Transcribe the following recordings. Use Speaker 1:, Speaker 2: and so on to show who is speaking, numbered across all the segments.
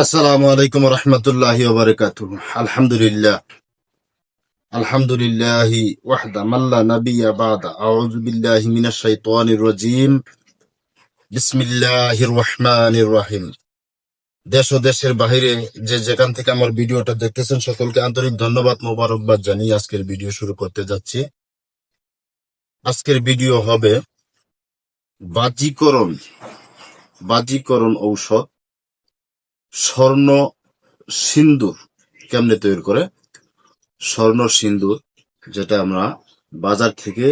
Speaker 1: আসসালামু আলাইকুম রহমতুল্লাহি ওয়া বারাকাতুহু। আলহামদুলিল্লাহ আলহামদুলিল্লাহি ওয়াহদা মাল্লা নাবিয়্যা বাদা। আউযু বিল্লাহি মিনাশ শাইতানির রাজীম। বিসমিল্লাহির রহমানির রহিম। দেশ ও দেশের বাইরে যে যেখান থেকে আমার ভিডিওটা দেখতেছেন সকলকে আন্তরিক ধন্যবাদ মোবারকবাদ জানিয়ে আজকের ভিডিও শুরু করতে যাচ্ছি। আজকের ভিডিও হবে বাজিকরণ বাজিকরণ ঔষধ স্বর্ণ সিন্দুর কেমনে তৈরি করে। স্বর্ণ সিন্দুর যেটা আমরা বাজার থেকে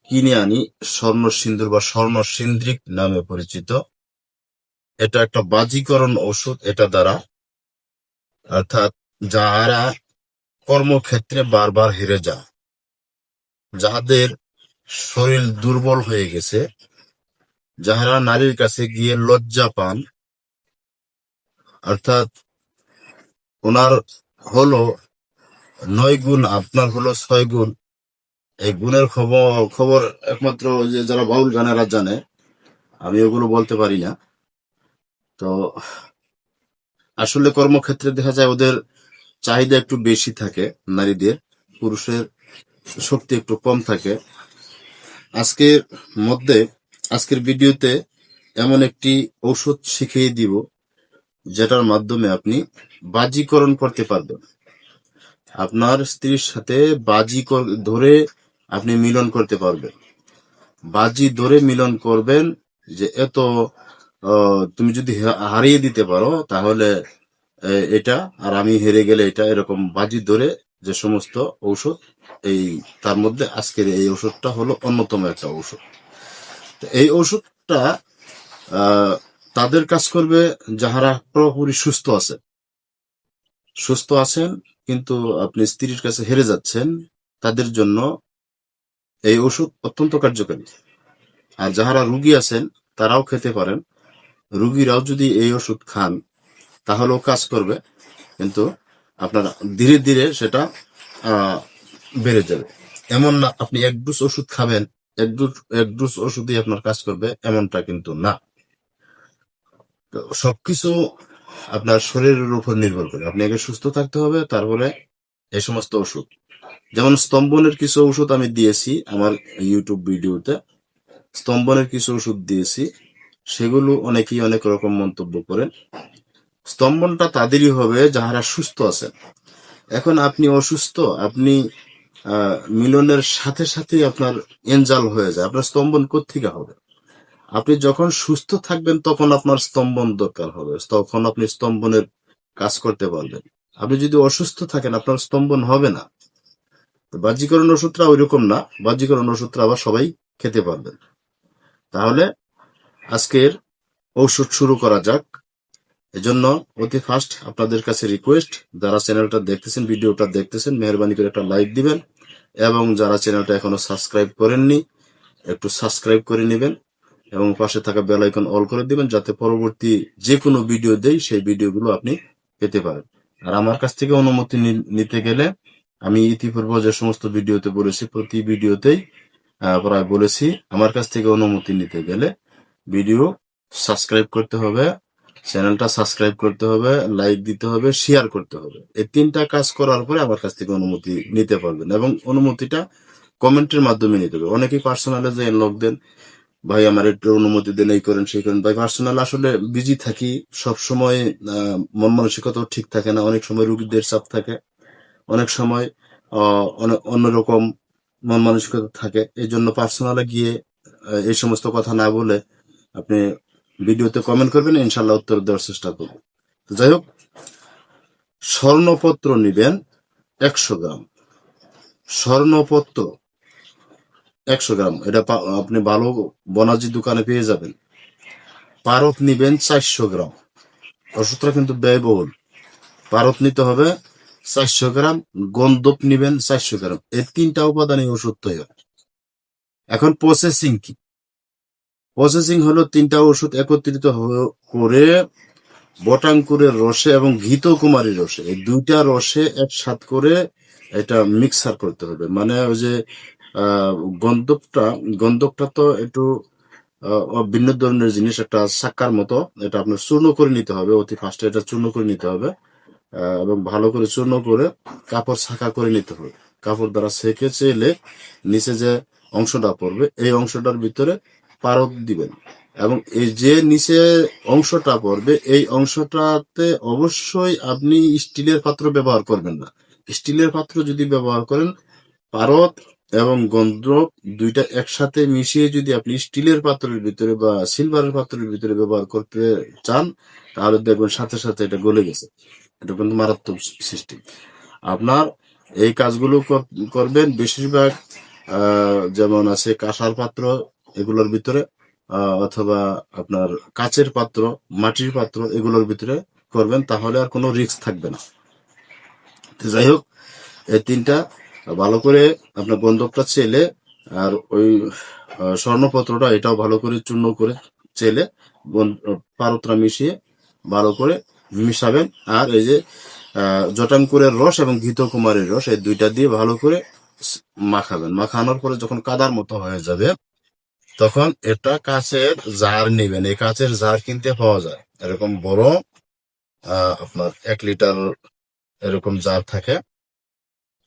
Speaker 1: কিনে আনি, স্বর্ণ সিন্দুর বা স্বর্ণ সিন্দ্রিক নামে পরিচিত। এটা একটা বাজিকরণ ঔষধ। এটা দ্বারা অর্থাৎ যারা কর্মক্ষেত্রে বারবার হেরে যায়, যাদের শরীর দুর্বল হয়ে গেছে, যারা নারীর কাছে গিয়ে লজ্জা পান, অর্থাৎ ওনার হলো 9 গুণ, আপনার হলো 6 গুণ। এই গুণের খবর একমাত্র যে যারা বাউল গানেরা জানে, আমি ওগুলো বলতে পারি না। তো আসলে কর্মক্ষেত্রে দেখা যায় ওদের চাহিদা একটু বেশি থাকে নারীদের, পুরুষের শক্তি একটু কম থাকে। আজকের ভিডিওতে এমন একটি ঔষধ শিখিয়ে দিব যেটার মাধ্যমে আপনি বাজিকরণ করতে পারবেন। আপনার স্ত্রীর সাথে ধরে আপনি মিলন করতে পারবেন। বাজি ধরে মিলন করবেন যে এত তুমি যদি হারিয়ে দিতে পারো তাহলে এটা, আর আমি হেরে গেলে এটা, এরকম বাজি ধরে যে সমস্ত ঔষধ, এই তার মধ্যে আজকের এই ওষুধটা হলো অন্যতম একটা ঔষধ। এই ওষুধটা তাদের কাজ করবে যাহারা পুরোপুরি সুস্থ আছেন কিন্তু আপনি স্ত্রীর কাছে হেরে যাচ্ছেন, তাদের জন্য এই ওষুধ অত্যন্ত কার্যকারী। আর যাহারা রুগী আছেন তারাও খেতে পারেন। রুগীরাও যদি এই ওষুধ খান তাহলেও কাজ করবে, কিন্তু আপনার ধীরে ধীরে সেটা বেড়ে যাবে। এমন না আপনি এক ডোজ ওষুধ খাবেন, এক ডোজ ওষুধই আপনার কাজ করবে, এমনটা কিন্তু না। তো সবকিছু আপনার শরীরের উপর নির্ভর করে। আপনি আগে সুস্থ থাকতে হবে, তারপরে এই সমস্ত ওষুধ। যেমন স্তম্ভনের কিছু ওষুধ আমি দিয়েছি আমার ইউটিউব ভিডিওতে, স্তম্ভনের কিছু ওষুধ দিয়েছি, সেগুলো অনেকেই অনেক রকম মন্তব্য করেন। স্তম্ভনটা তাদেরই হবে যাহারা সুস্থ আছেন। এখন আপনি অসুস্থ, আপনি মিলনের সাথে সাথে আপনার এনজাল হয়ে যায়, আপনার স্তম্ভন কোত্থেকে হবে? আপনি যখন সুস্থ থাকবেন তখন আপনার স্তম্ভন দরকার হবে, তখন আপনি স্তম্ভনের কাজ করতে পারবেন। আপনি যদি অসুস্থ থাকেন আপনার স্তম্ভন হবে না। বাহ্যিকরণ ওষুধটা ওই রকম না, বাহ্যিকরণ ওষুধটা আবার সবাই খেতে পারবেন। তাহলে আজকের ঔষধ শুরু করা যাক। এজন্য অতি ফার্স্ট আপনাদের কাছে রিকোয়েস্ট, যারা চ্যানেলটা দেখতেছেন, ভিডিওটা দেখতেছেন, মেহরবানি করে একটা লাইক দিবেন, এবং যারা চ্যানেলটা এখনো সাবস্ক্রাইব করেননি একটু সাবস্ক্রাইব করে নেবেন, এবং পাশে থাকা বেল আইকন অল করে দিবেন, যাতে পরবর্তী যে কোনো ভিডিও দেই সেই ভিডিওগুলো আপনি পেতে পারেন। আর আমার কাছ থেকে অনুমতি নিতে গেলে, আমি ইতিপূর্বে যে সমস্ত ভিডিওতে বলেছি, প্রতি ভিডিওতেই প্রায় বলেছি, আমার কাছ থেকে অনুমতি নিতে গেলে ভিডিও সাবস্ক্রাইব করতে হবে, চ্যানেলটা সাবস্ক্রাইব করতে হবে, লাইক দিতে হবে, শেয়ার করতে হবে। এই 3টা কাজ করার পরে আমার কাছ থেকে অনুমতি নিতে পারবেন, এবং অনুমতিটা কমেন্টের মাধ্যমে নিতে হবে। অনেকেই পার্সোনালে যে লক দেন, ভাই আমার একটু অনুমতি দেন, এই করেন সেই করেন। ভাই পার্সোনাল আসলে বিজি থাকি, সব সময় মন মানসিকতাও ঠিক থাকে না, অনেক সময় রুগীদের চাপ থাকে, অনেক সময় অন্যরকম মন মানসিকতা থাকে। এই জন্য পার্সোনালে গিয়ে এই সমস্ত কথা না বলে আপনি ভিডিওতে কমেন্ট করবেন, ইনশাল্লাহ উত্তর দেওয়ার চেষ্টা করব। যাই হোক, স্বর্ণপত্র নিবেন 100 গ্রাম। স্বর্ণপত্র 100 গ্রাম, এটা আপনি ভালো বনাজি দোকানে পেয়ে যাবেন। পারদ নিবেন 400 গ্রাম। ওষুধটা কিন্তু ব্যয়বহুল। পারদ নিতে হবে 400 গ্রাম, গন্ধপ নিবেন 400 গ্রাম। এই 3টা উপাদানই ওষুধ তৈরি। এখন প্রসেসিং কি? প্রসেসিং হলো 3টা ওষুধ একত্রিত করে বটাঙ্কুরের রসে এবং ঘৃতকুমারীর রসে, এই 2টা রসে একসাথ করে এটা মিক্সার করতে হবে। মানে ওই যে গন্ধকটা তো একটু ভিন্ন ধরনের জিনিস, একটা চাক্কার মতো, এটা আপনার চূর্ণ করে নিতে হবে, অতি ফার্স্টে এটা চূর্ণ করে নিতে হবে, এবং ভালো করে চূর্ণ করে কাপড় ছাঁকা করে নিতে হবে। কাপড় দ্বারা সেকে চেলে নিচে যে অংশটা পড়বে এই অংশটার ভিতরে পারদ দিবেন, এবং এই যে নিচে অংশটা পড়বে এই অংশটাতে অবশ্যই আপনি স্টিলের পাত্র ব্যবহার করবেন না। স্টিলের পাত্র যদি ব্যবহার করেন, পারদ এবং গন্ধব দুইটা একসাথে মিশিয়ে যদি আপনি স্টিলের পাত্রের ভিতরে বা সিলভারের পাত্রের ভিতরে ব্যবহার করতে চান, তাহলে দেখবেন সাথে সাথে এটা গলে গেছে। এটা কিন্তু মারাত্মক সিস্টেম। আপনার এই কাজগুলো করবেন বেশিরভাগ যেমন আছে কাঁসার পাত্র এগুলোর ভিতরে, অথবা আপনার কাচের পাত্র, মাটির পাত্র এগুলোর ভিতরে করবেন, তাহলে আর কোনো রিস্ক থাকবে না। তো যাই হোক, এই তিনটা ভালো করে আপনার গন্ধকটা চেলে, আর ওই স্বর্ণপত্রটা এটাও ভালো করে চূর্ণ করে চেলে পারতটা মিশিয়ে ভালো করে মিশাবেন। আর এই যে জটাঙ্কুরের রস এবং ঘৃতকুমারীর রস এই দুইটা দিয়ে ভালো করে মাখাবেন। মাখানোর পরে যখন কাদার মতো হয়ে যাবে, তখন এটা কাচের জার নেবেন। এই কাচের জার কিনতে পাওয়া যায়, এরকম বড় আপনার 1 লিটার এরকম জার থাকে,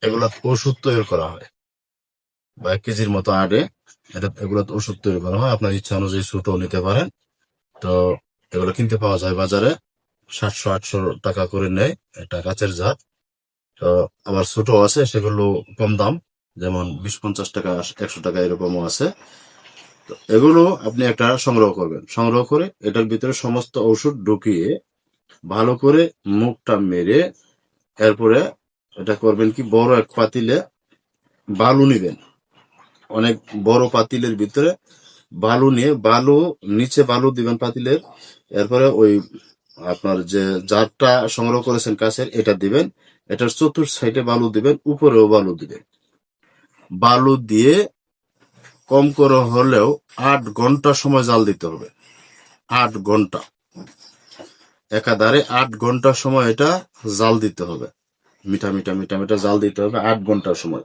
Speaker 1: এগুলো ওষুধ তৈরি করা হয়, বা 1 কেজির মতো আটে এগুলো ওষুধ তৈরি করা হয়। আপনার ইচ্ছা অনুযায়ী ছোট নিতে পারেন। তো এগুলো কিনতে পাওয়া যায় বাজারে, 700-800 টাকা করে নেয় এটা কাচের জার। তো আবার ছোট আছে, সেগুলো কম দাম, যেমন 20-50 টাকা 100 টাকা এরকমও আছে। তো এগুলো আপনি একটা সংগ্রহ করবেন, সংগ্রহ করে এটার ভিতরে সমস্ত ওষুধ ঢুকিয়ে ভালো করে মুখটা মেরে, এরপরে এটা করবেন কি, বড় এক পাতিলে বালু নিবেন। অনেক বড় পাতিলের ভিতরে বালু নিয়ে নিচে বালু দিবেন পাতিলের, এরপরে ওই আপনার যে জারটা সংগ্রহ করেছেন কাছের এটা দিবেন, এটার চতুর্থ সাইডে বালু দিবেন, উপরেও বালু দিবেন। বালু দিয়ে কম করে হলেও 8 ঘন্টা সময় জাল দিতে হবে। 8 ঘন্টা একাধারে 8 ঘন্টা সময় এটা জাল দিতে হবে, মিঠা মিঠা মিঠা মিঠা জাল দিতে হবে 8 ঘন্টার সময়।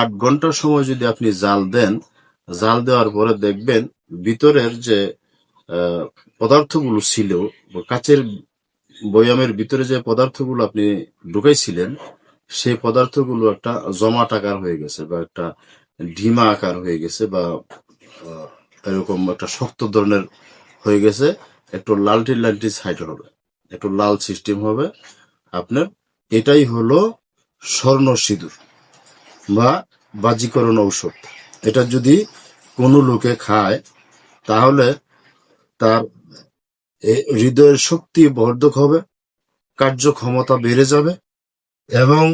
Speaker 1: 8 ঘন্টার সময় যদি আপনি জাল দেন, জাল দেওয়ার পরে দেখবেন ভিতরের যে পদার্থগুলো ছিল, কাচের বয়ামের ভিতরে যে পদার্থগুলো আপনি ঢুকাইছিলেন, সেই পদার্থগুলো একটা জমাট আকার হয়ে গেছে, বা একটা ঢিমা আকার হয়ে গেছে, বা এরকম একটা শক্ত ধরনের হয়ে গেছে, একটু লালটি লালটি সাইড হবে, একটু লাল সিস্টেম হবে আপনার। এটাই হলো স্বর্ণ সিঁদুর বা বাজিকরণ ঔষধ। এটা যদি কোনো লোকে খায়, তাহলে তার হৃদয়ের শক্তি বর্ধক হবে, কার্যক্ষমতা বেড়ে যাবে, এবং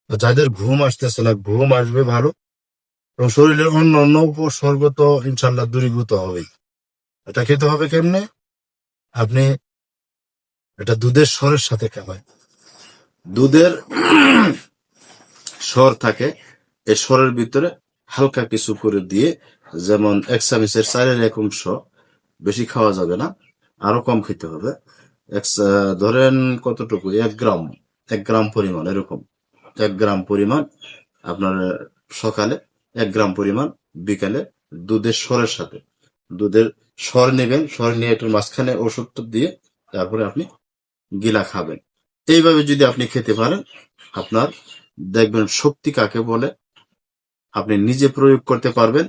Speaker 1: যাদের ঘুম আসতেছে না ঘুম আসবে ভালো, এবং শরীরের অন্য অন্য উপসর্গ তো ইনশাল্লাহ দূরীভূত হবেই। এটা খেতে হবে কেমনে? আপনি এটা দুধের স্বরের সাথে খাবেন। দুধের স্বর থাকে, এই স্বরের ভিতরে হালকা কিছু করে দিয়ে, যেমন 1 চামচের 4/1 অংশ, বেশি খাওয়া যাবে না, আরো কম খেতে হবে। ধরেন কতটুকু, 1 গ্রাম পরিমাণ, এরকম 1 গ্রাম পরিমাণ আপনার সকালে, 1 গ্রাম পরিমাণ বিকালে, দুধের স্বরের সাথে। দুধের স্বর নেবেন, স্বর নিয়ে একটু মাঝখানে ওষুধটা দিয়ে তারপরে আপনি গিলা খাবেন। এইভাবে যদি আপনি খেতে পারেন, আপনার দেখবেন শক্তি কাকে বলে আপনি নিজে প্রয়োগ করতে পারবেন,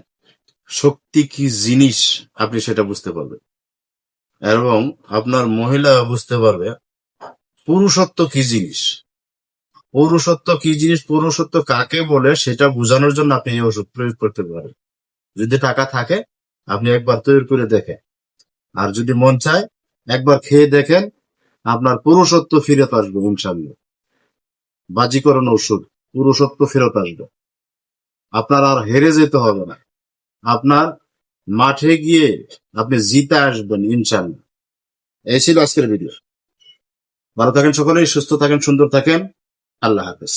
Speaker 1: শক্তি কি জিনিস আপনি সেটা বুঝতে পারবেন, এবং আপনার মহিলা বুঝতে পারবে পুরুষত্ব কি জিনিস। পৌরুষত্ব কি জিনিস, পৌরুষত্ব কাকে বলে সেটা বোঝানোর জন্য আপনি এই ওষুধ প্রয়োগ করতে পারেন। যদি টাকা থাকে আপনি একবার তৈরি করে দেখেন, আর যদি মন চায় একবার খেয়ে দেখেন, আপনার পুরুষত্ব ফিরত আসবে ইনশাল্লাহ। বাজিকরণ ঔষধ, পুরুষত্ব ফেরত আসবে, আপনার আর হেরে যেতে হবে না, আপনার মাঠে গিয়ে আপনি জিতে আসবেন ইনশাল্লাহ। এই ছিল আজকের ভিডিও। ভালো থাকেন সকলেই, সুস্থ থাকেন, সুন্দর থাকেন। আল্লাহ হাফেজ।